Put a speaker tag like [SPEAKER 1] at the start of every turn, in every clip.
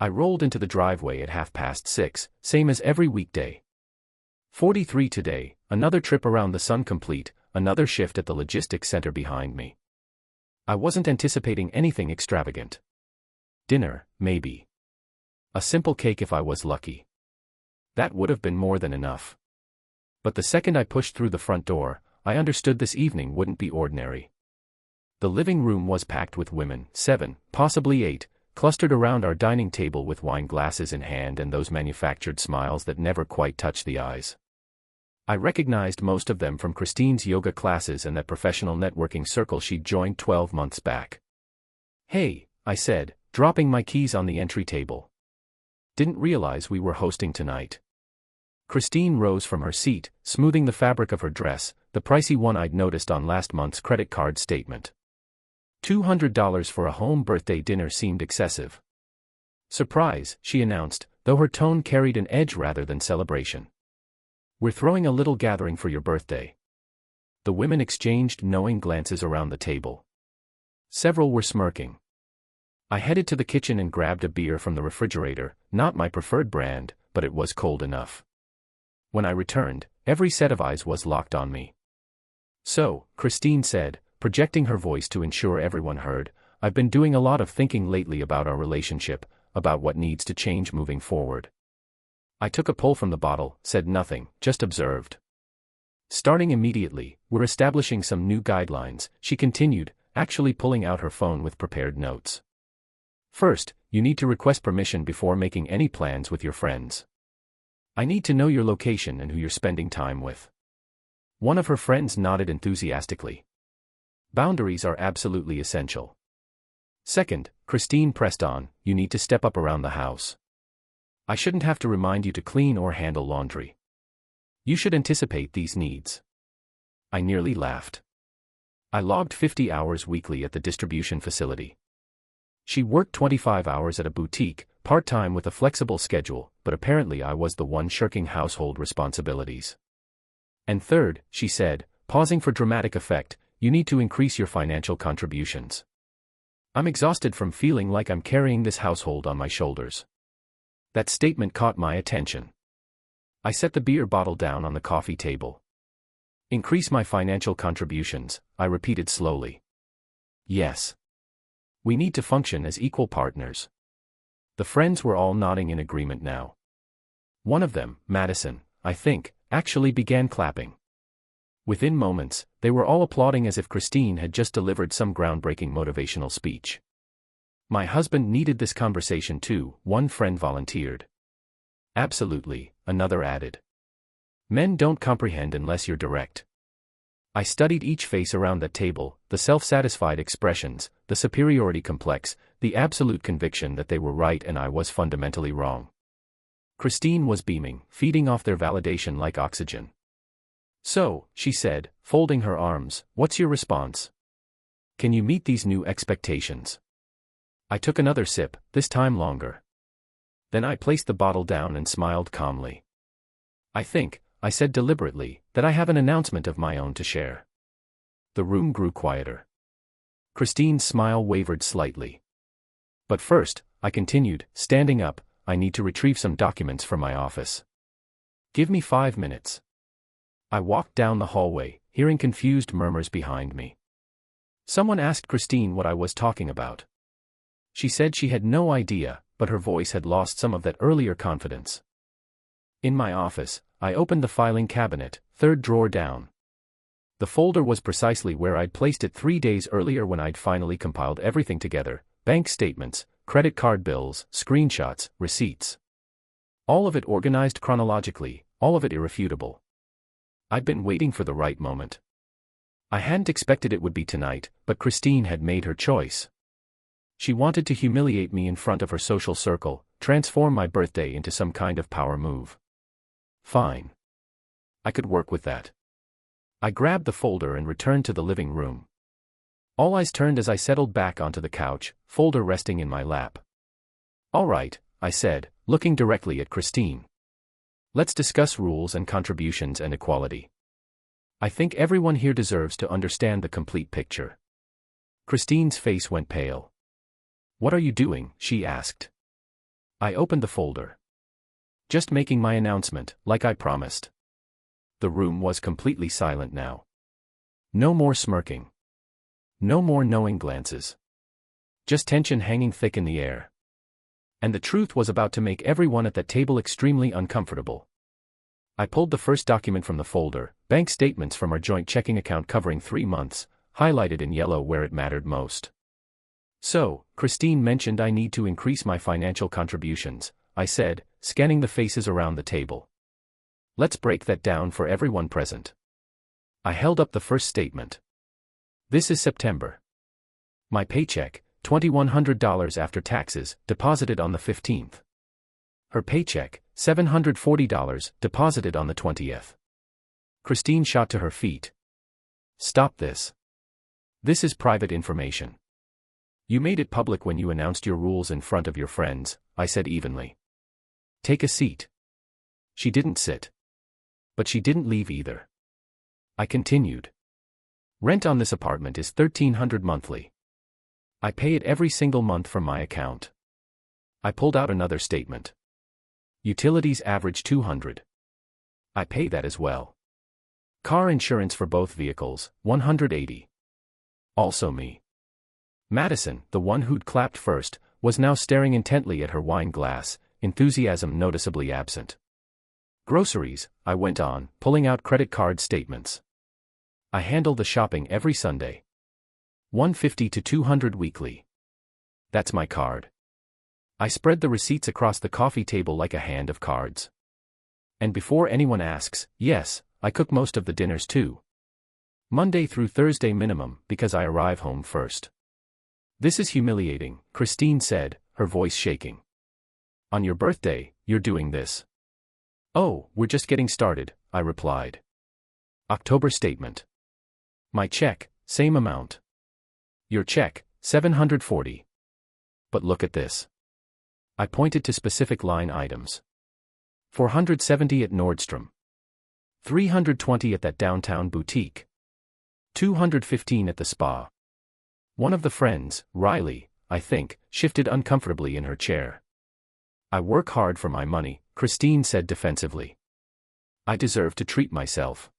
[SPEAKER 1] I rolled into the driveway at 6:30, same as every weekday. 43 today, another trip around the sun complete, another shift at the logistics center behind me. I wasn't anticipating anything extravagant. Dinner, maybe. A simple cake if I was lucky. That would have been more than enough. But the second I pushed through the front door, I understood this evening wouldn't be ordinary. The living room was packed with women, 7, possibly 8, clustered around our dining table with wine glasses in hand and those manufactured smiles that never quite touch the eyes. I recognized most of them from Christine's yoga classes and that professional networking circle she'd joined 12 months back. "Hey," I said, dropping my keys on the entry table. "Didn't realize we were hosting tonight." Christine rose from her seat, smoothing the fabric of her dress, the pricey one I'd noticed on last month's credit card statement. $200 for a home birthday dinner seemed excessive. "Surprise," she announced, though her tone carried an edge rather than celebration. "We're throwing a little gathering for your birthday." The women exchanged knowing glances around the table. Several were smirking. I headed to the kitchen and grabbed a beer from the refrigerator, not my preferred brand, but it was cold enough. When I returned, every set of eyes was locked on me. "So," Christine said, projecting her voice to ensure everyone heard, "I've been doing a lot of thinking lately about our relationship, about what needs to change moving forward." I took a pull from the bottle, said nothing, just observed. "Starting immediately, we're establishing some new guidelines," she continued, actually pulling out her phone with prepared notes. "First, you need to request permission before making any plans with your friends. I need to know your location and who you're spending time with." One of her friends nodded enthusiastically. "Boundaries are absolutely essential." "Second," Christine pressed on, "you need to step up around the house. I shouldn't have to remind you to clean or handle laundry. You should anticipate these needs." I nearly laughed. I logged 50 hours weekly at the distribution facility. She worked 25 hours at a boutique, part-time with a flexible schedule, but apparently I was the one shirking household responsibilities. "And third," she said, pausing for dramatic effect, "you need to increase your financial contributions. I'm exhausted from feeling like I'm carrying this household on my shoulders." That statement caught my attention. I set the beer bottle down on the coffee table. "Increase my financial contributions," I repeated slowly. "Yes. We need to function as equal partners." The friends were all nodding in agreement now. One of them, Madison, I think, actually began clapping. Within moments, they were all applauding as if Christine had just delivered some groundbreaking motivational speech. "My husband needed this conversation too," one friend volunteered. "Absolutely," another added. "Men don't comprehend unless you're direct." I studied each face around that table, the self-satisfied expressions, the superiority complex, the absolute conviction that they were right and I was fundamentally wrong. Christine was beaming, feeding off their validation like oxygen. "So," she said, folding her arms, "what's your response? Can you meet these new expectations?" I took another sip, this time longer. Then I placed the bottle down and smiled calmly. "I think," I said deliberately, "that I have an announcement of my own to share." The room grew quieter. Christine's smile wavered slightly. "But first," I continued, standing up, "I need to retrieve some documents from my office. Give me 5 minutes." I walked down the hallway, hearing confused murmurs behind me. Someone asked Christine what I was talking about. She said she had no idea, but her voice had lost some of that earlier confidence. In my office, I opened the filing cabinet, third drawer down. The folder was precisely where I'd placed it 3 days earlier when I'd finally compiled everything together: bank statements, credit card bills, screenshots, receipts. All of it organized chronologically, all of it irrefutable. I'd been waiting for the right moment. I hadn't expected it would be tonight, but Christine had made her choice. She wanted to humiliate me in front of her social circle, transform my birthday into some kind of power move. Fine. I could work with that. I grabbed the folder and returned to the living room. All eyes turned as I settled back onto the couch, folder resting in my lap. "All right," I said, looking directly at Christine. "Let's discuss rules and contributions and equality. I think everyone here deserves to understand the complete picture." Christine's face went pale. "What are you doing?" she asked. I opened the folder. Just making my announcement, like I promised. The room was completely silent now. No more smirking. No more knowing glances. Just tension hanging thick in the air. And the truth was about to make everyone at that table extremely uncomfortable. I pulled the first document from the folder, bank statements from our joint checking account covering 3 months, highlighted in yellow where it mattered most. So, Christine mentioned I need to increase my financial contributions, I said, scanning the faces around the table. Let's break that down for everyone present. I held up the first statement. This is September. My paycheck, $2,100 after taxes, deposited on the 15th. Her paycheck, $740, deposited on the 20th. Christine shot to her feet. Stop this. This is private information. You made it public when you announced your rules in front of your friends, I said evenly. Take a seat. She didn't sit. But she didn't leave either. I continued. Rent on this apartment is $1,300 monthly. I pay it every single month from my account. I pulled out another statement. Utilities average $200. I pay that as well. Car insurance for both vehicles, $180. Also me. Madison, the one who'd clapped first, was now staring intently at her wine glass, enthusiasm noticeably absent. Groceries, I went on, pulling out credit card statements. I handle the shopping every Sunday. $150 to $200 weekly. That's my card. I spread the receipts across the coffee table like a hand of cards. And before anyone asks, yes, I cook most of the dinners too. Monday through Thursday minimum, because I arrive home first. This is humiliating, Christine said, her voice shaking. On your birthday, you're doing this. Oh, we're just getting started, I replied. October statement. My check, same amount. Your check, $740. But look at this. I pointed to specific line items. $470 at Nordstrom. $320 at that downtown boutique. $215 at the spa. One of the friends, Riley, I think, shifted uncomfortably in her chair. I work hard for my money, Christine said defensively. I deserve to treat myself.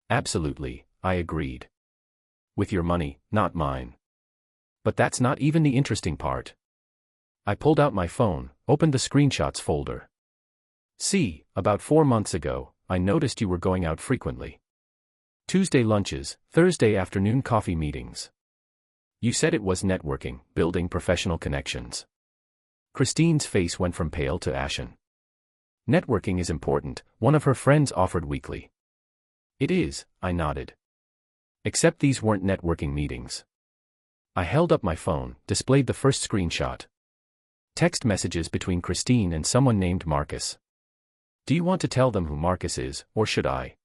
[SPEAKER 1] Absolutely, I agreed. With your money, not mine. But that's not even the interesting part. I pulled out my phone, opened the screenshots folder. See, about 4 months ago, I noticed you were going out frequently. Tuesday lunches, Thursday afternoon coffee meetings. You said it was networking, building professional connections. Christine's face went from pale to ashen. Networking is important, one of her friends offered weekly. It is, I nodded. Except these weren't networking meetings. I held up my phone, displayed the first screenshot. Text messages between Christine and someone named Marcus. Do you want to tell them who Marcus is, or should I?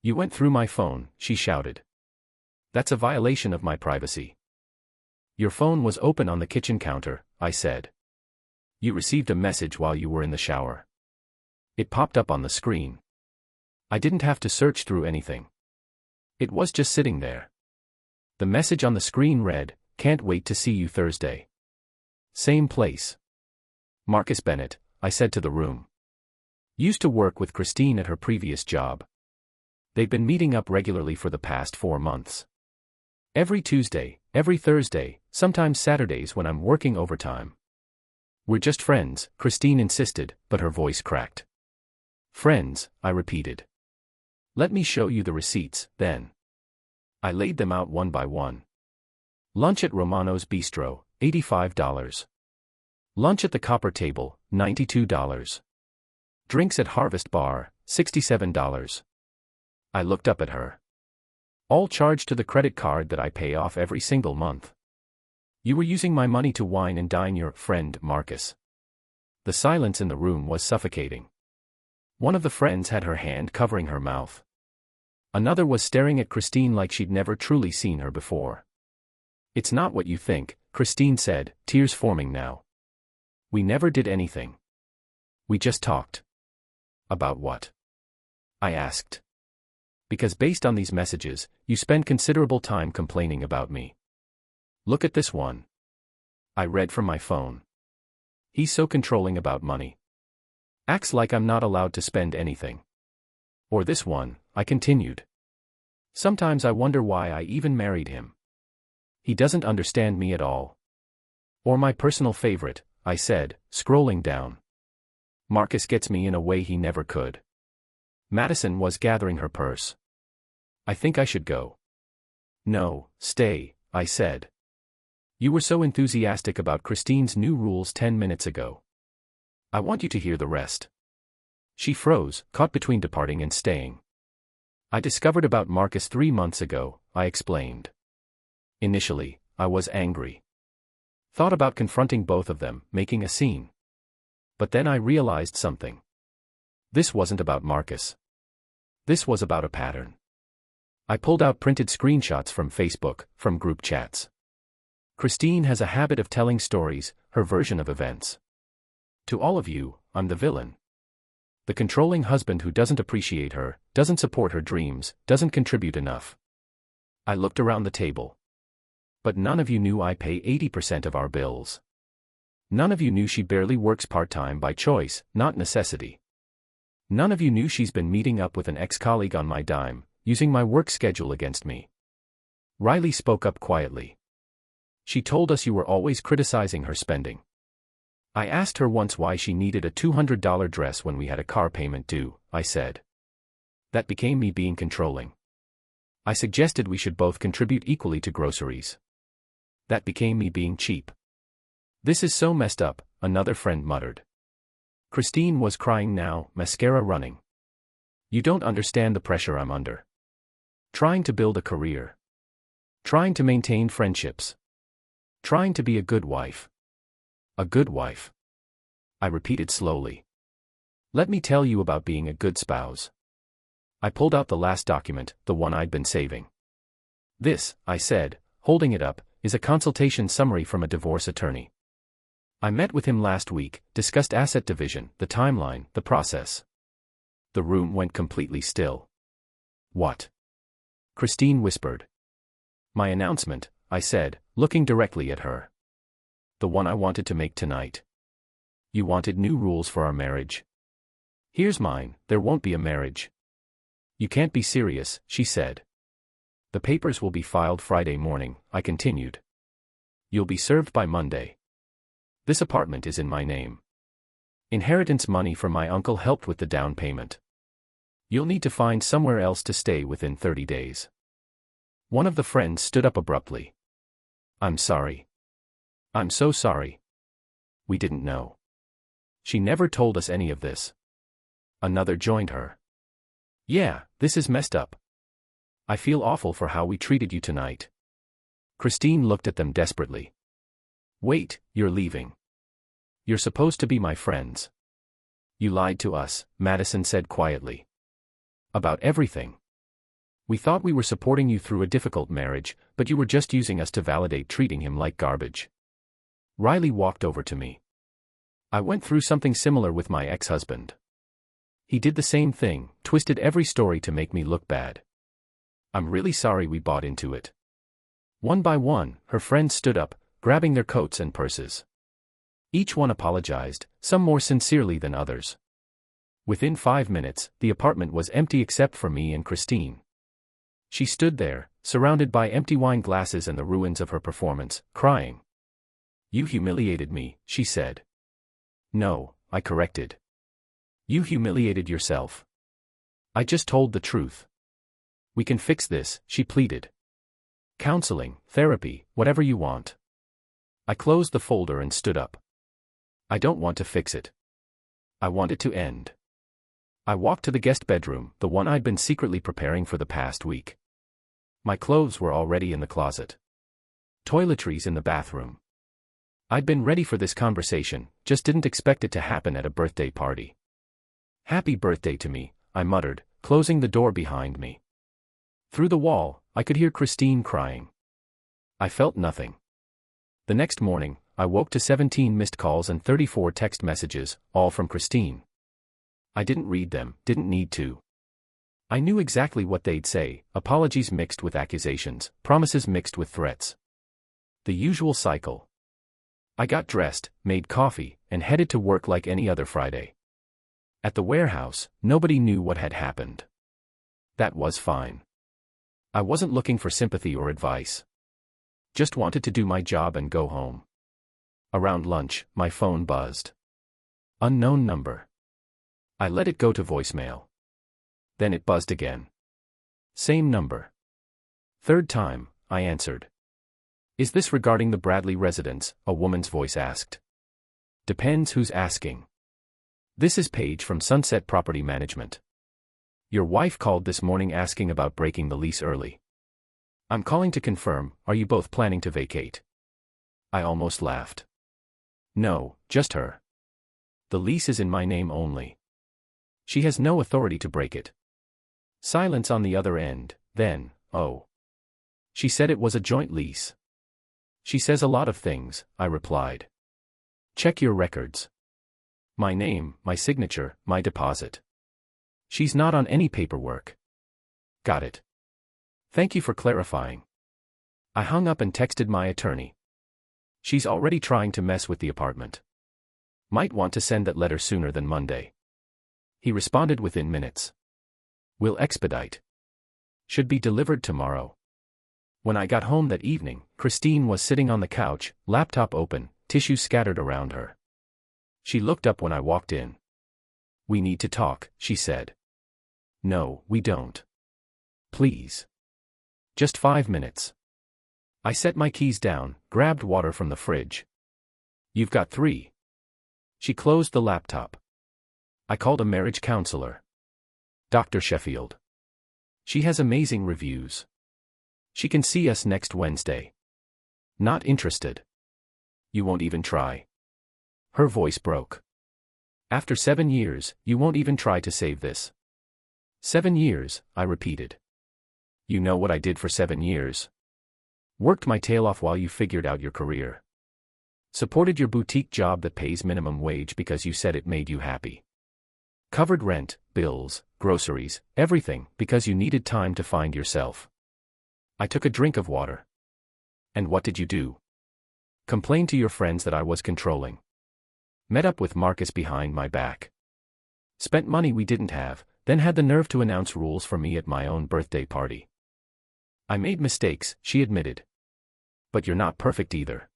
[SPEAKER 1] You went through my phone, she shouted. That's a violation of my privacy. Your phone was open on the kitchen counter, I said. You received a message while you were in the shower. It popped up on the screen. I didn't have to search through anything. It was just sitting there. The message on the screen read, "Can't wait to see you Thursday." Same place. Marcus Bennett, I said to the room. Used to work with Christine at her previous job. They'd been meeting up regularly for the past 4 months. Every Tuesday, every Thursday, sometimes Saturdays when I'm working overtime. We're just friends, Christine insisted, but her voice cracked. Friends, I repeated. Let me show you the receipts, then. I laid them out one by one. Lunch at Romano's Bistro, $85. Lunch at the Copper Table, $92. Drinks at Harvest Bar, $67. I looked up at her. All charged to the credit card that I pay off every single month. You were using my money to wine and dine your friend Marcus. The silence in the room was suffocating. One of the friends had her hand covering her mouth. Another was staring at Christine like she'd never truly seen her before. It's not what you think, Christine said, tears forming now. We never did anything. We just talked. About what? I asked. Because based on these messages, you spend considerable time complaining about me. Look at this one. I read from my phone. He's so controlling about money. Acts like I'm not allowed to spend anything. Or this one, I continued. Sometimes I wonder why I even married him. He doesn't understand me at all. Or my personal favorite, I said, scrolling down. Marcus gets me in a way he never could. Madison was gathering her purse. I think I should go. No, stay, I said. You were so enthusiastic about Christine's new rules 10 minutes ago. I want you to hear the rest. She froze, caught between departing and staying. I discovered about Marcus 3 months ago, I explained. Initially, I was angry. Thought about confronting both of them, making a scene. But then I realized something. This wasn't about Marcus. This was about a pattern. I pulled out printed screenshots from Facebook, from group chats. Christine has a habit of telling stories, her version of events. To all of you, I'm the villain. The controlling husband who doesn't appreciate her, doesn't support her dreams, doesn't contribute enough. I looked around the table. But none of you knew I pay 80% of our bills. None of you knew she barely works part-time by choice, not necessity. None of you knew she's been meeting up with an ex-colleague on my dime, using my work schedule against me. Riley spoke up quietly. She told us you were always criticizing her spending. I asked her once why she needed a $200 dress when we had a car payment due, I said. That became me being controlling. I suggested we should both contribute equally to groceries. That became me being cheap. This is so messed up, another friend muttered. Christine was crying now, mascara running. You don't understand the pressure I'm under. Trying to build a career. Trying to maintain friendships. Trying to be a good wife. A good wife. I repeated slowly. Let me tell you about being a good spouse. I pulled out the last document, the one I'd been saving. This, I said, holding it up, is a consultation summary from a divorce attorney. I met with him last week, discussed asset division, the timeline, the process. The room went completely still. What? Christine whispered. My announcement, I said, looking directly at her. The one I wanted to make tonight. You wanted new rules for our marriage. Here's mine, there won't be a marriage. You can't be serious, she said. The papers will be filed Friday morning, I continued. You'll be served by Monday. This apartment is in my name. Inheritance money from my uncle helped with the down payment. You'll need to find somewhere else to stay within 30 days. One of the friends stood up abruptly. I'm sorry. I'm so sorry. We didn't know. She never told us any of this. Another joined her. Yeah, this is messed up. I feel awful for how we treated you tonight. Christine looked at them desperately. Wait, you're leaving. You're supposed to be my friends. You lied to us, Madison said quietly. About everything. We thought we were supporting you through a difficult marriage, but you were just using us to validate treating him like garbage. Riley walked over to me. I went through something similar with my ex-husband. He did the same thing, twisted every story to make me look bad. I'm really sorry we bought into it. One by one, her friends stood up, grabbing their coats and purses. Each one apologized, some more sincerely than others. Within 5 minutes, the apartment was empty except for me and Christine. She stood there, surrounded by empty wine glasses and the ruins of her performance, crying. You humiliated me, she said. No, I corrected. You humiliated yourself. I just told the truth. We can fix this, she pleaded. Counseling, therapy, whatever you want. I closed the folder and stood up. I don't want to fix it. I want it to end. I walked to the guest bedroom, the one I'd been secretly preparing for the past week. My clothes were already in the closet. Toiletries in the bathroom. I'd been ready for this conversation, just didn't expect it to happen at a birthday party. Happy birthday to me, I muttered, closing the door behind me. Through the wall, I could hear Christine crying. I felt nothing. The next morning, I woke to 17 missed calls and 34 text messages, all from Christine. I didn't read them, didn't need to. I knew exactly what they'd say, apologies mixed with accusations, promises mixed with threats. The usual cycle. I got dressed, made coffee, and headed to work like any other Friday. At the warehouse, nobody knew what had happened. That was fine. I wasn't looking for sympathy or advice. Just wanted to do my job and go home. Around lunch, my phone buzzed. Unknown number. I let it go to voicemail. Then it buzzed again. Same number. Third time, I answered. Is this regarding the Bradley residence? A woman's voice asked. Depends who's asking. This is Paige from Sunset Property Management. Your wife called this morning asking about breaking the lease early. I'm calling to confirm, are you both planning to vacate? I almost laughed. No, just her. The lease is in my name only. She has no authority to break it. Silence on the other end, then, oh. She said it was a joint lease. She says a lot of things, I replied. Check your records. My name, my signature, my deposit. She's not on any paperwork. Got it. Thank you for clarifying. I hung up and texted my attorney. She's already trying to mess with the apartment. Might want to send that letter sooner than Monday. He responded within minutes. Will expedite. Should be delivered tomorrow. When I got home that evening, Christine was sitting on the couch, laptop open, tissues scattered around her. She looked up when I walked in. We need to talk, she said. No, we don't. Please. Just 5 minutes. I set my keys down, grabbed water from the fridge. You've got 3. She closed the laptop. I called a marriage counselor. Dr. Sheffield. She has amazing reviews. She can see us next Wednesday. Not interested. You won't even try. Her voice broke. After 7 years, you won't even try to save this. 7 years, I repeated. You know what I did for 7 years. Worked my tail off while you figured out your career. Supported your boutique job that pays minimum wage because you said it made you happy. Covered rent, bills, groceries, everything because you needed time to find yourself. I took a drink of water. And what did you do? Complained to your friends that I was controlling. Met up with Marcus behind my back. Spent money we didn't have, then had the nerve to announce rules for me at my own birthday party. I made mistakes, she admitted. But you're not perfect either.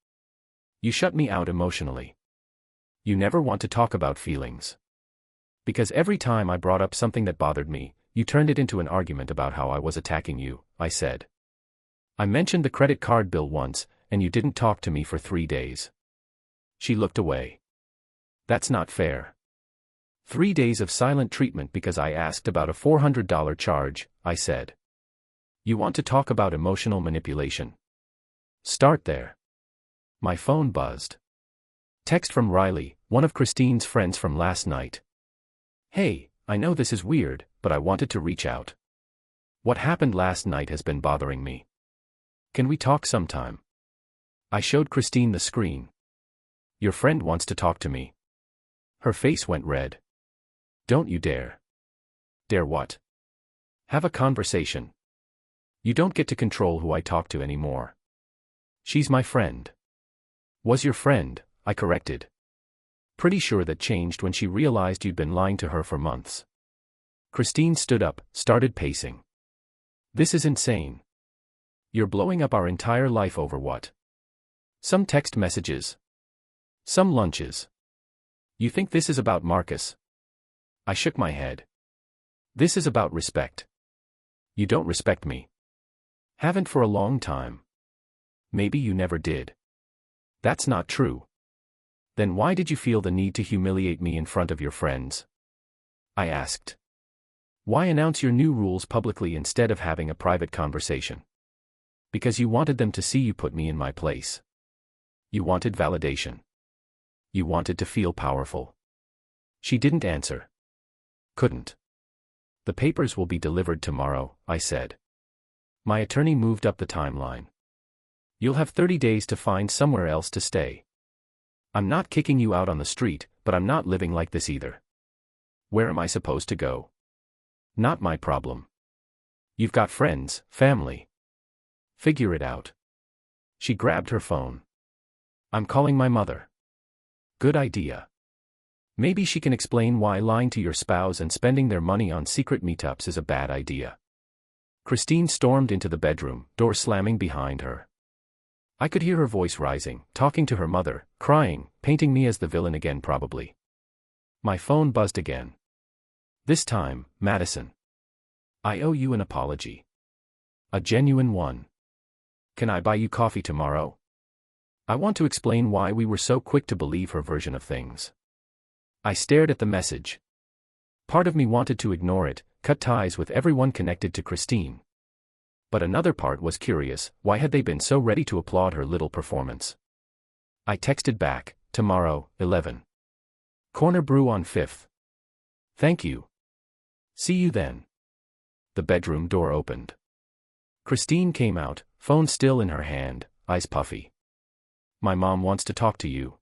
[SPEAKER 1] You shut me out emotionally. You never want to talk about feelings. Because every time I brought up something that bothered me, you turned it into an argument about how I was attacking you, I said. I mentioned the credit card bill once, and you didn't talk to me for 3 days. She looked away. That's not fair. 3 days of silent treatment because I asked about a $400 charge, I said. You want to talk about emotional manipulation? Start there. My phone buzzed. Text from Riley, one of Christine's friends from last night. Hey, I know this is weird, but I wanted to reach out. What happened last night has been bothering me. Can we talk sometime? I showed Christine the screen. Your friend wants to talk to me. Her face went red. Don't you dare. Dare what? Have a conversation. You don't get to control who I talk to anymore. She's my friend. Was your friend, I corrected. Pretty sure that changed when she realized you'd been lying to her for months. Christine stood up, started pacing. This is insane. You're blowing up our entire life over what? Some text messages. Some lunches. You think this is about Marcus? I shook my head. This is about respect. You don't respect me. Haven't for a long time. Maybe you never did. That's not true. Then why did you feel the need to humiliate me in front of your friends? I asked. Why announce your new rules publicly instead of having a private conversation? Because you wanted them to see you put me in my place. You wanted validation. You wanted to feel powerful. She didn't answer. Couldn't. The papers will be delivered tomorrow, I said. My attorney moved up the timeline. You'll have 30 days to find somewhere else to stay. I'm not kicking you out on the street, but I'm not living like this either. Where am I supposed to go? Not my problem. You've got friends, family. Figure it out. She grabbed her phone. I'm calling my mother. Good idea. Maybe she can explain why lying to your spouse and spending their money on secret meetups is a bad idea. Christine stormed into the bedroom, door slamming behind her. I could hear her voice rising, talking to her mother, crying, painting me as the villain again probably. My phone buzzed again. This time, Madison. I owe you an apology. A genuine one. Can I buy you coffee tomorrow? I want to explain why we were so quick to believe her version of things. I stared at the message. Part of me wanted to ignore it, cut ties with everyone connected to Christine. But another part was curious, why had they been so ready to applaud her little performance? I texted back, tomorrow, 11. Corner Brew on 5th. Thank you. See you then. The bedroom door opened. Christine came out, phone still in her hand, eyes puffy. My mom wants to talk to you.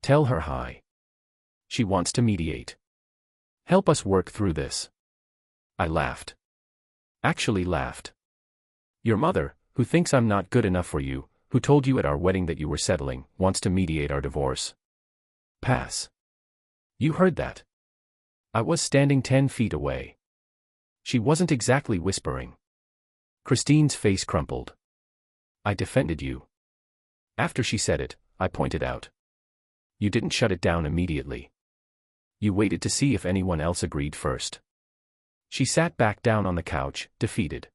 [SPEAKER 1] Tell her hi. She wants to mediate. Help us work through this. I laughed. Actually laughed. Your mother, who thinks I'm not good enough for you, who told you at our wedding that you were settling, wants to mediate our divorce. Pass. You heard that. I was standing 10 feet away. She wasn't exactly whispering. Christine's face crumpled. I defended you. After she said it, I pointed out. You didn't shut it down immediately. You waited to see if anyone else agreed first. She sat back down on the couch, defeated.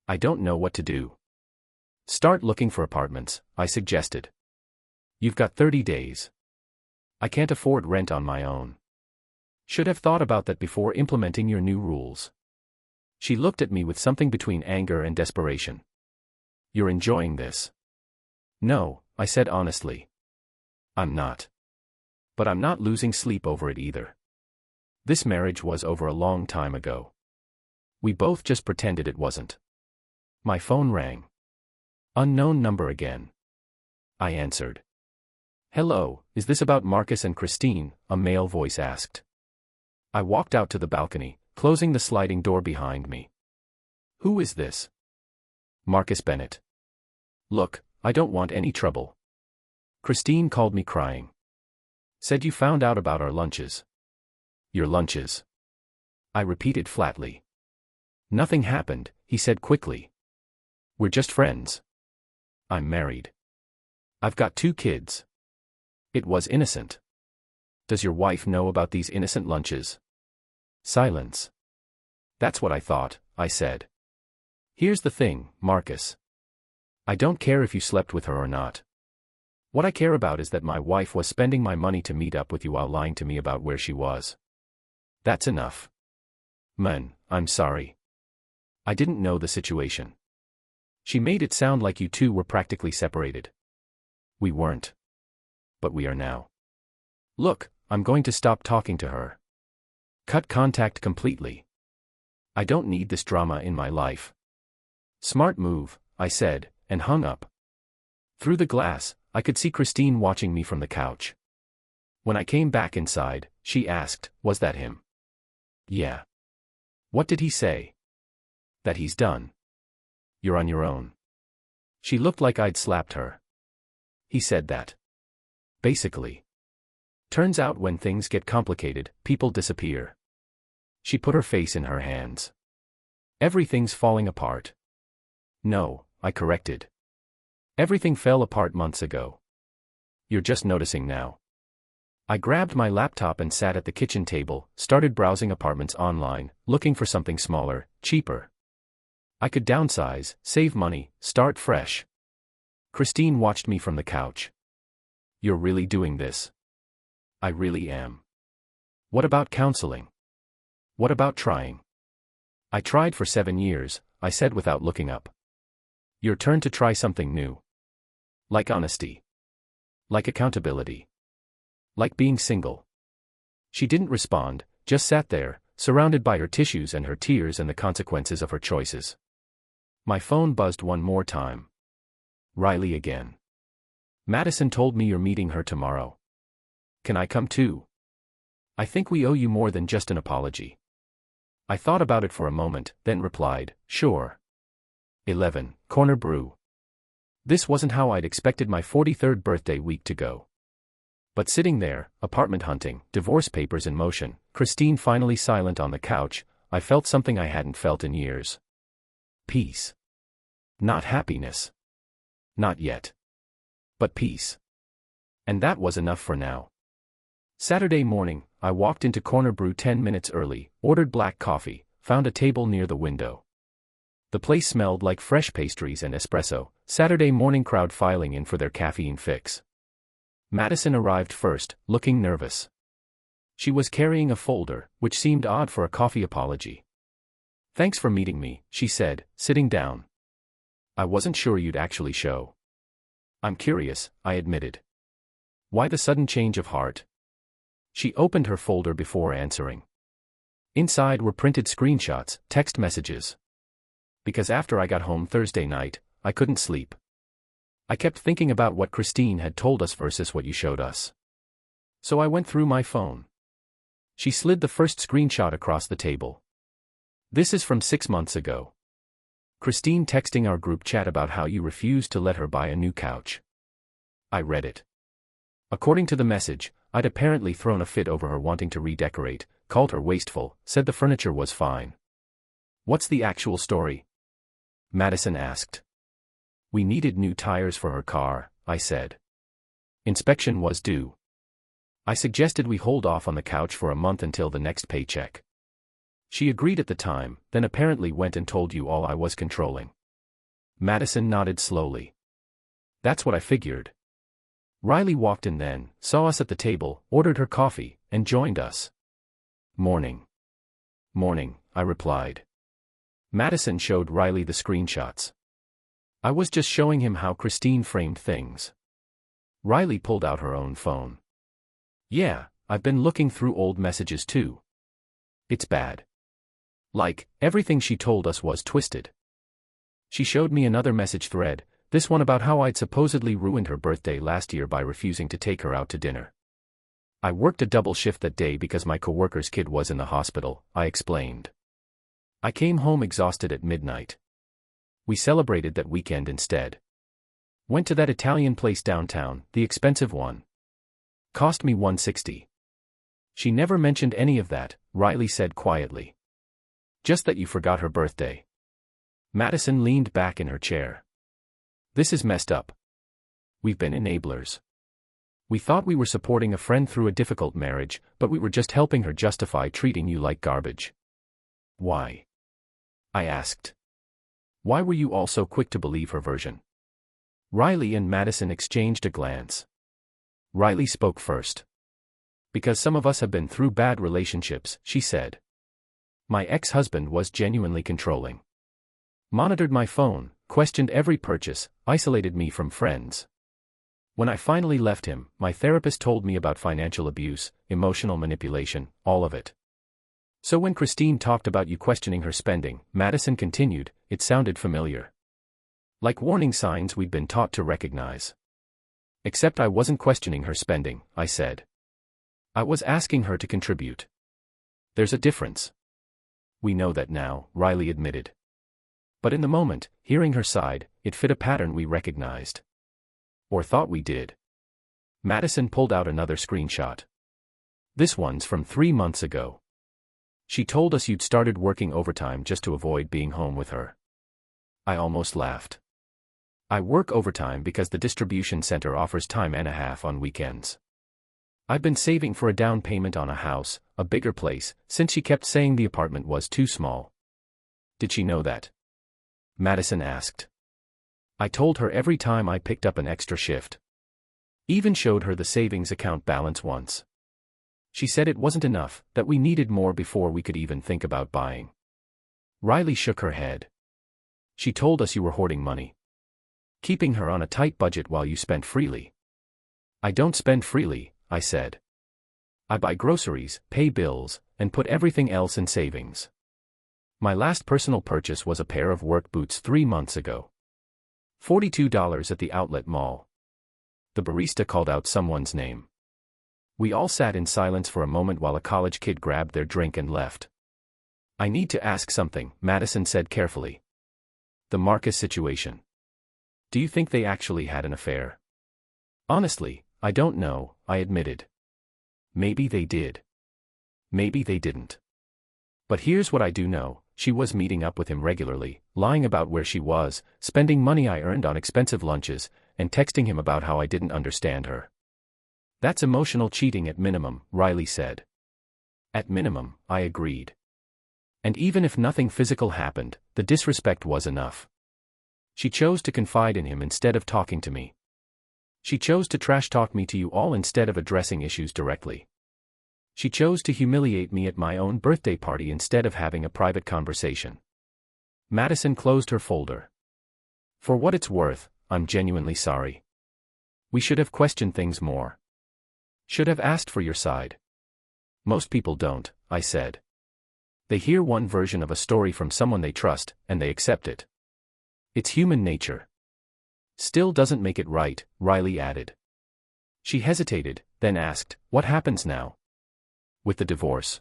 [SPEAKER 1] I don't know what to do. Start looking for apartments, I suggested. You've got 30 days. I can't afford rent on my own. Should have thought about that before implementing your new rules. She looked at me with something between anger and desperation. You're enjoying this? No, I said honestly. I'm not. But I'm not losing sleep over it either. This marriage was over a long time ago. We both just pretended it wasn't. My phone rang. Unknown number again. I answered. Hello, is this about Marcus and Christine? A male voice asked. I walked out to the balcony, closing the sliding door behind me. Who is this? Marcus Bennett. Look, I don't want any trouble. Christine called me crying. Said you found out about our lunches. Your lunches. I repeated flatly. Nothing happened, he said quickly. We're just friends. I'm married. I've got 2 kids. It was innocent. Does your wife know about these innocent lunches? Silence. That's what I thought, I said. Here's the thing, Marcus. I don't care if you slept with her or not. What I care about is that my wife was spending my money to meet up with you while lying to me about where she was. That's enough. Man, I'm sorry. I didn't know the situation. She made it sound like you two were practically separated. We weren't. But we are now. Look, I'm going to stop talking to her. Cut contact completely. I don't need this drama in my life. Smart move, I said, and hung up. Through the glass, I could see Christine watching me from the couch. When I came back inside, she asked, was that him? Yeah. What did he say? That he's done. You're on your own. She looked like I'd slapped her. He said that. Basically. Turns out when things get complicated, people disappear. She put her face in her hands. Everything's falling apart. No, I corrected. Everything fell apart months ago. You're just noticing now. I grabbed my laptop and sat at the kitchen table, started browsing apartments online, looking for something smaller, cheaper. I could downsize, save money, start fresh. Christine watched me from the couch. You're really doing this? I really am. What about counseling? What about trying? I tried for 7 years, I said without looking up. Your turn to try something new. Like honesty. Like accountability. Like being single. She didn't respond, just sat there, surrounded by her tissues and her tears and the consequences of her choices. My phone buzzed one more time. Riley again. Madison told me you're meeting her tomorrow. Can I come too? I think we owe you more than just an apology. I thought about it for a moment, then replied, sure. 11, Corner Brew. This wasn't how I'd expected my 43rd birthday week to go. But sitting there, apartment hunting, divorce papers in motion, Christine finally silent on the couch, I felt something I hadn't felt in years. Peace. Not happiness. Not yet. But peace. And that was enough for now. Saturday morning, I walked into Corner Brew 10 minutes early, ordered black coffee, found a table near the window. The place smelled like fresh pastries and espresso, Saturday morning crowd filing in for their caffeine fix. Madison arrived first, looking nervous. She was carrying a folder, which seemed odd for a coffee apology. "Thanks for meeting me," she said, sitting down. "I wasn't sure you'd actually show." "I'm curious," I admitted. "Why the sudden change of heart?" She opened her folder before answering. Inside were printed screenshots, text messages. "Because after I got home Thursday night, I couldn't sleep. I kept thinking about what Christine had told us versus what you showed us. So I went through my phone." She slid the first screenshot across the table. "This is from 6 months ago. Christine texting our group chat about how you refused to let her buy a new couch." I read it. According to the message, I'd apparently thrown a fit over her wanting to redecorate, called her wasteful, said the furniture was fine. "What's the actual story?" Madison asked. "We needed new tires for her car," I said. "Inspection was due. I suggested we hold off on the couch for a month until the next paycheck. She agreed at the time, then apparently went and told you all I was controlling." Madison nodded slowly. "That's what I figured." Riley walked in then, saw us at the table, ordered her coffee, and joined us. "Morning." "Morning," I replied. Madison showed Riley the screenshots. I was just showing him how Christine framed things. Riley pulled out her own phone. "Yeah, I've been looking through old messages too. It's bad. Like, everything she told us was twisted." She showed me another message thread, this one about how I'd supposedly ruined her birthday last year by refusing to take her out to dinner. "I worked a double shift that day because my coworker's kid was in the hospital," I explained. "I came home exhausted at midnight. We celebrated that weekend instead. Went to that Italian place downtown, the expensive one. Cost me $160. She never mentioned any of that," Riley said quietly. "Just that you forgot her birthday." Madison leaned back in her chair. "This is messed up. We've been enablers. We thought we were supporting a friend through a difficult marriage, but we were just helping her justify treating you like garbage." "Why?" I asked. "Why were you all so quick to believe her version?" Riley and Madison exchanged a glance. Riley spoke first. "Because some of us have been through bad relationships," she said. "My ex-husband was genuinely controlling. Monitored my phone, questioned every purchase, isolated me from friends. When I finally left him, my therapist told me about financial abuse, emotional manipulation, all of it. So when Christine talked about you questioning her spending," Madison continued, "it sounded familiar. Like warning signs we'd been taught to recognize. Except I wasn't questioning her spending," I said. "I was asking her to contribute. There's a difference." "We know that now," Riley admitted. But in the moment, hearing her side, it fit a pattern we recognized. Or thought we did. Madison pulled out another screenshot. "This one's from 3 months ago. She told us you'd started working overtime just to avoid being home with her." I almost laughed. "I work overtime because the distribution center offers time and a half on weekends. I've been saving for a down payment on a house, a bigger place, since she kept saying the apartment was too small." "Did she know that?" Madison asked. "I told her every time I picked up an extra shift. Even showed her the savings account balance once. She said it wasn't enough, that we needed more before we could even think about buying." Riley shook her head. "She told us you were hoarding money. Keeping her on a tight budget while you spent freely." "I don't spend freely," I said. "I buy groceries, pay bills, and put everything else in savings. My last personal purchase was a pair of work boots 3 months ago. $42 at the outlet mall." The barista called out someone's name. We all sat in silence for a moment while a college kid grabbed their drink and left. "I need to ask something," Madison said carefully. "The Marcus situation. Do you think they actually had an affair?" Honestly, I don't know, I admitted. Maybe they did. Maybe they didn't. But here's what I do know, she was meeting up with him regularly, lying about where she was, spending money I earned on expensive lunches, and texting him about how I didn't understand her. That's emotional cheating at minimum, Riley said. At minimum, I agreed. And even if nothing physical happened, the disrespect was enough. She chose to confide in him instead of talking to me. She chose to trash talk me to you all instead of addressing issues directly. She chose to humiliate me at my own birthday party instead of having a private conversation. Madison closed her folder. For what it's worth, I'm genuinely sorry. We should have questioned things more. Should have asked for your side. Most people don't, I said. They hear one version of a story from someone they trust, and they accept it. It's human nature. Still doesn't make it right, Riley added. She hesitated, then asked, what happens now? With the divorce.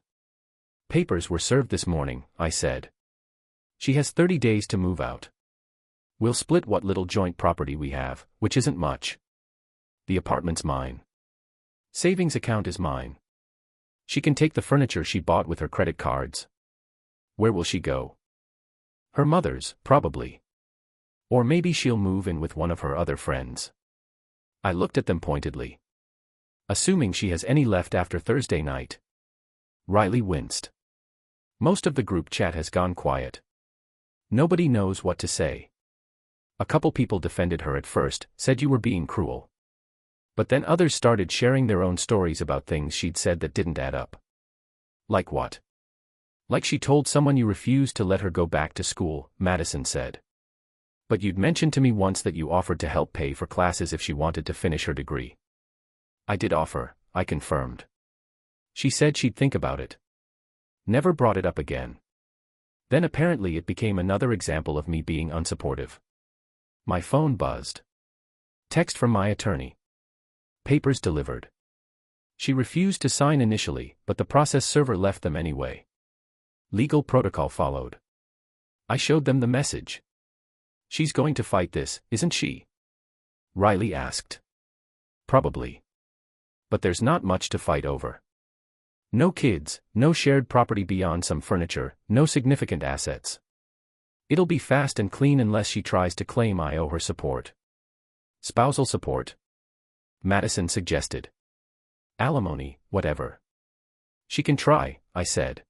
[SPEAKER 1] Papers were served this morning, I said. She has 30 days to move out. We'll split what little joint property we have, which isn't much. The apartment's mine. Savings account is mine. She can take the furniture she bought with her credit cards. Where will she go? Her mother's, probably. Or maybe she'll move in with one of her other friends. I looked at them pointedly. Assuming she has any left after Thursday night. Riley winced. Most of the group chat has gone quiet. Nobody knows what to say. A couple people defended her at first, said you were being cruel. But then others started sharing their own stories about things she'd said that didn't add up. Like what? Like she told someone you refused to let her go back to school, Madison said. But you'd mentioned to me once that you offered to help pay for classes if she wanted to finish her degree. I did offer, I confirmed. She said she'd think about it. Never brought it up again. Then apparently it became another example of me being unsupportive. My phone buzzed. Text from my attorney. Papers delivered. She refused to sign initially, but the process server left them anyway. Legal protocol followed. I showed them the message. She's going to fight this, isn't she? Riley asked. Probably. But there's not much to fight over. No kids, no shared property beyond some furniture, no significant assets. It'll be fast and clean unless she tries to claim I owe her support. Spousal support? Madison suggested. Alimony, whatever. She can try, I said.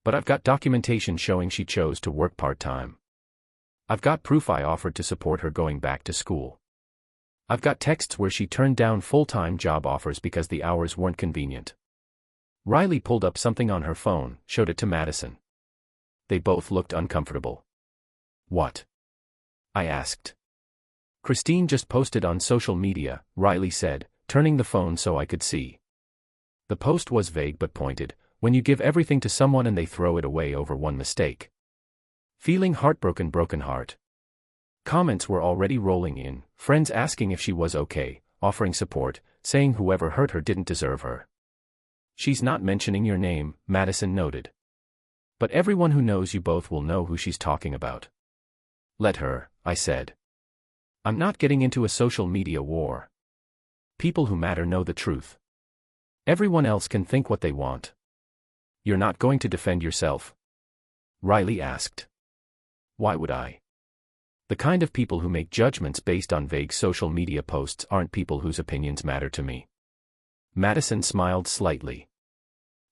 [SPEAKER 1] But I've got documentation showing she chose to work part-time. I've got proof I offered to support her going back to school. I've got texts where she turned down full-time job offers because the hours weren't convenient. Riley pulled up something on her phone, showed it to Madison. They both looked uncomfortable. What? I asked. Christine just posted on social media, Riley said, turning the phone so I could see. The post was vague but pointed, when you give everything to someone and they throw it away over one mistake. Feeling heartbroken, broken heart. Comments were already rolling in, friends asking if she was okay, offering support, saying whoever hurt her didn't deserve her. She's not mentioning your name, Madison noted. But everyone who knows you both will know who she's talking about. Let her, I said. I'm not getting into a social media war. People who matter know the truth. Everyone else can think what they want. You're not going to defend yourself? Riley asked. Why would I? The kind of people who make judgments based on vague social media posts aren't people whose opinions matter to me. Madison smiled slightly.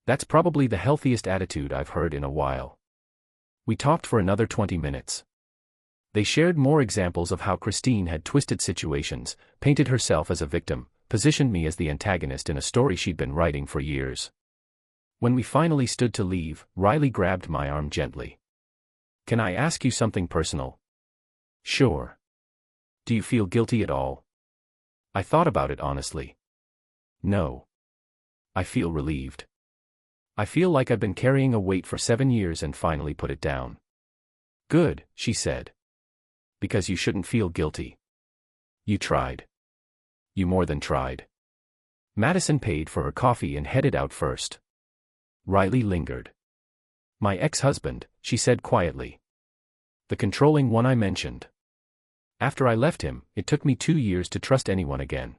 [SPEAKER 1] That's probably the healthiest attitude I've heard in a while. We talked for another 20 minutes. They shared more examples of how Christine had twisted situations, painted herself as a victim, positioned me as the antagonist in a story she'd been writing for years. When we finally stood to leave, Riley grabbed my arm gently. Can I ask you something personal? Sure. Do you feel guilty at all? I thought about it honestly. No. I feel relieved. I feel like I've been carrying a weight for 7 years and finally put it down. Good, she said. Because you shouldn't feel guilty. You tried. You more than tried. Madison paid for her coffee and headed out first. Riley lingered. My ex-husband, she said quietly. The controlling one I mentioned. After I left him, it took me 2 years to trust anyone again.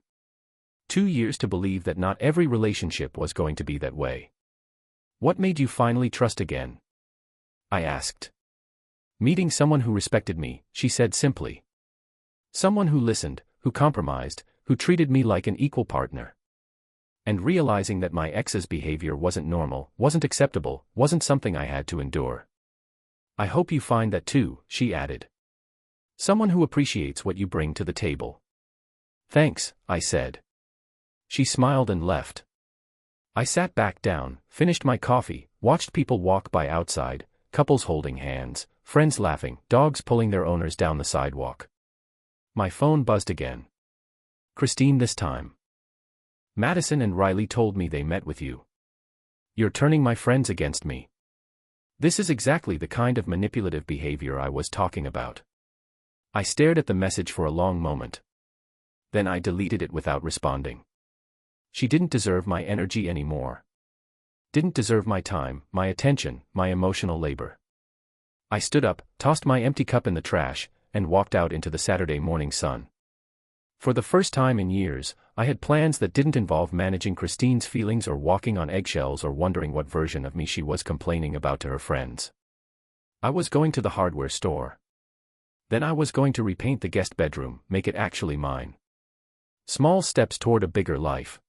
[SPEAKER 1] 2 years to believe that not every relationship was going to be that way. What made you finally trust again? I asked. Meeting someone who respected me, she said simply. Someone who listened, who compromised, who treated me like an equal partner. And realizing that my ex's behavior wasn't normal, wasn't acceptable, wasn't something I had to endure. I hope you find that too, she added. Someone who appreciates what you bring to the table. Thanks, I said. She smiled and left. I sat back down, finished my coffee, watched people walk by outside, couples holding hands, friends laughing, dogs pulling their owners down the sidewalk. My phone buzzed again. Christine this time. Madison and Riley told me they met with you. You're turning my friends against me. This is exactly the kind of manipulative behavior I was talking about. I stared at the message for a long moment. Then I deleted it without responding. She didn't deserve my energy anymore. Didn't deserve my time, my attention, my emotional labor. I stood up, tossed my empty cup in the trash, and walked out into the Saturday morning sun. For the first time in years, I had plans that didn't involve managing Christine's feelings or walking on eggshells or wondering what version of me she was complaining about to her friends. I was going to the hardware store. Then I was going to repaint the guest bedroom, make it actually mine. Small steps toward a bigger life.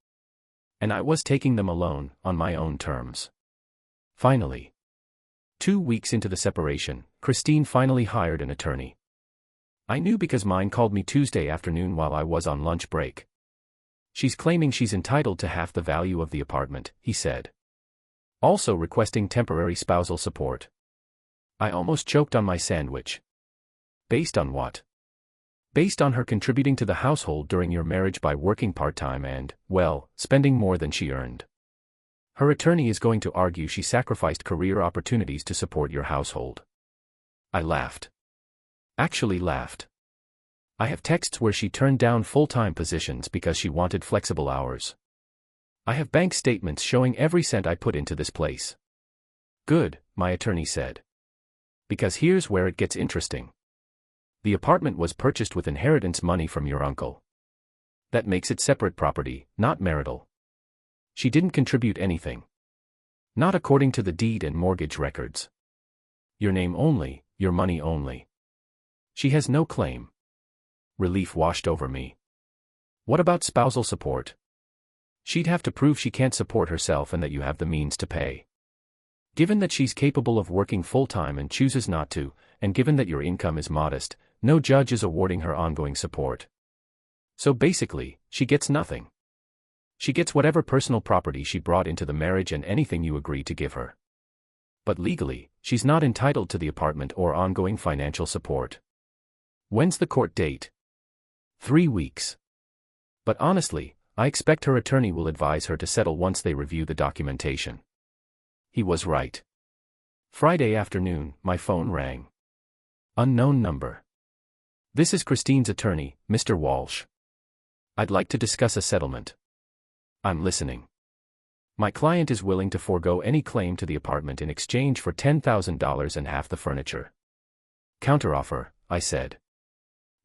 [SPEAKER 1] And I was taking them alone, on my own terms. Finally. 2 weeks into the separation, Christine finally hired an attorney. I knew because mine called me Tuesday afternoon while I was on lunch break. She's claiming she's entitled to half the value of the apartment, he said. Also requesting temporary spousal support. I almost choked on my sandwich. Based on what? Based on her contributing to the household during your marriage by working part-time and, well, spending more than she earned. Her attorney is going to argue she sacrificed career opportunities to support your household. I laughed. Actually laughed. I have texts where she turned down full-time positions because she wanted flexible hours. I have bank statements showing every cent I put into this place. Good, my attorney said. Because here's where it gets interesting. The apartment was purchased with inheritance money from your uncle. That makes it separate property, not marital. She didn't contribute anything. Not according to the deed and mortgage records. Your name only, your money only. She has no claim. Relief washed over me. What about spousal support? She'd have to prove she can't support herself and that you have the means to pay. Given that she's capable of working full-time and chooses not to, and given that your income is modest, no judge is awarding her ongoing support. So basically, she gets nothing. She gets whatever personal property she brought into the marriage and anything you agree to give her. But legally, she's not entitled to the apartment or ongoing financial support. When's the court date? 3 weeks. But honestly, I expect her attorney will advise her to settle once they review the documentation. He was right. Friday afternoon, my phone rang. Unknown number. This is Christine's attorney, Mr. Walsh. I'd like to discuss a settlement. I'm listening. My client is willing to forego any claim to the apartment in exchange for $10,000 and half the furniture. Counteroffer, I said.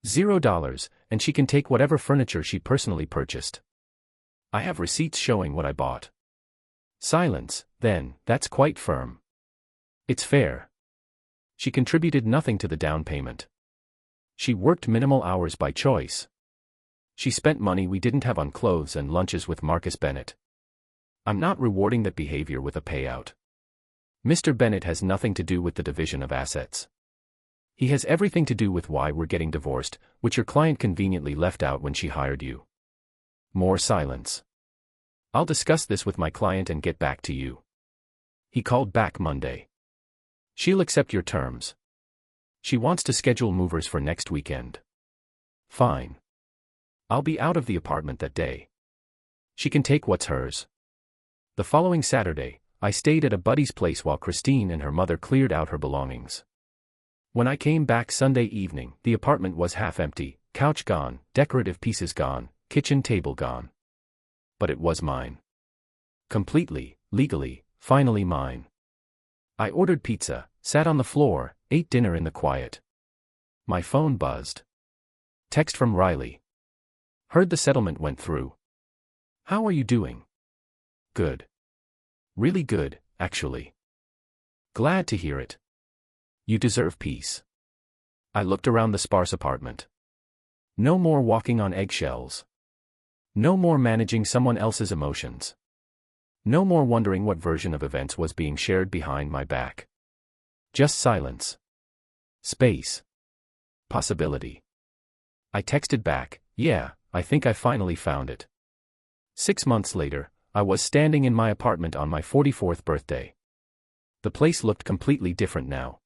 [SPEAKER 1] $0, and she can take whatever furniture she personally purchased. I have receipts showing what I bought. Silence, then, that's quite firm. It's fair. She contributed nothing to the down payment. She worked minimal hours by choice. She spent money we didn't have on clothes and lunches with Marcus Bennett. I'm not rewarding that behavior with a payout. Mr. Bennett has nothing to do with the division of assets. He has everything to do with why we're getting divorced, which your client conveniently left out when she hired you. More silence. I'll discuss this with my client and get back to you. He called back Monday. She'll accept your terms. She wants to schedule movers for next weekend. Fine. I'll be out of the apartment that day. She can take what's hers. The following Saturday, I stayed at a buddy's place while Christine and her mother cleared out her belongings. When I came back Sunday evening, the apartment was half empty, couch gone, decorative pieces gone, kitchen table gone. But it was mine. Completely, legally, finally mine. I ordered pizza, sat on the floor, ate dinner in the quiet. My phone buzzed. Text from Riley. Heard the settlement went through. How are you doing? Good. Really good, actually. Glad to hear it. You deserve peace. I looked around the sparse apartment. No more walking on eggshells. No more managing someone else's emotions. No more wondering what version of events was being shared behind my back. Just silence. Space. Possibility. I texted back, yeah, I think I finally found it. 6 months later, I was standing in my apartment on my 44th birthday. The place looked completely different now.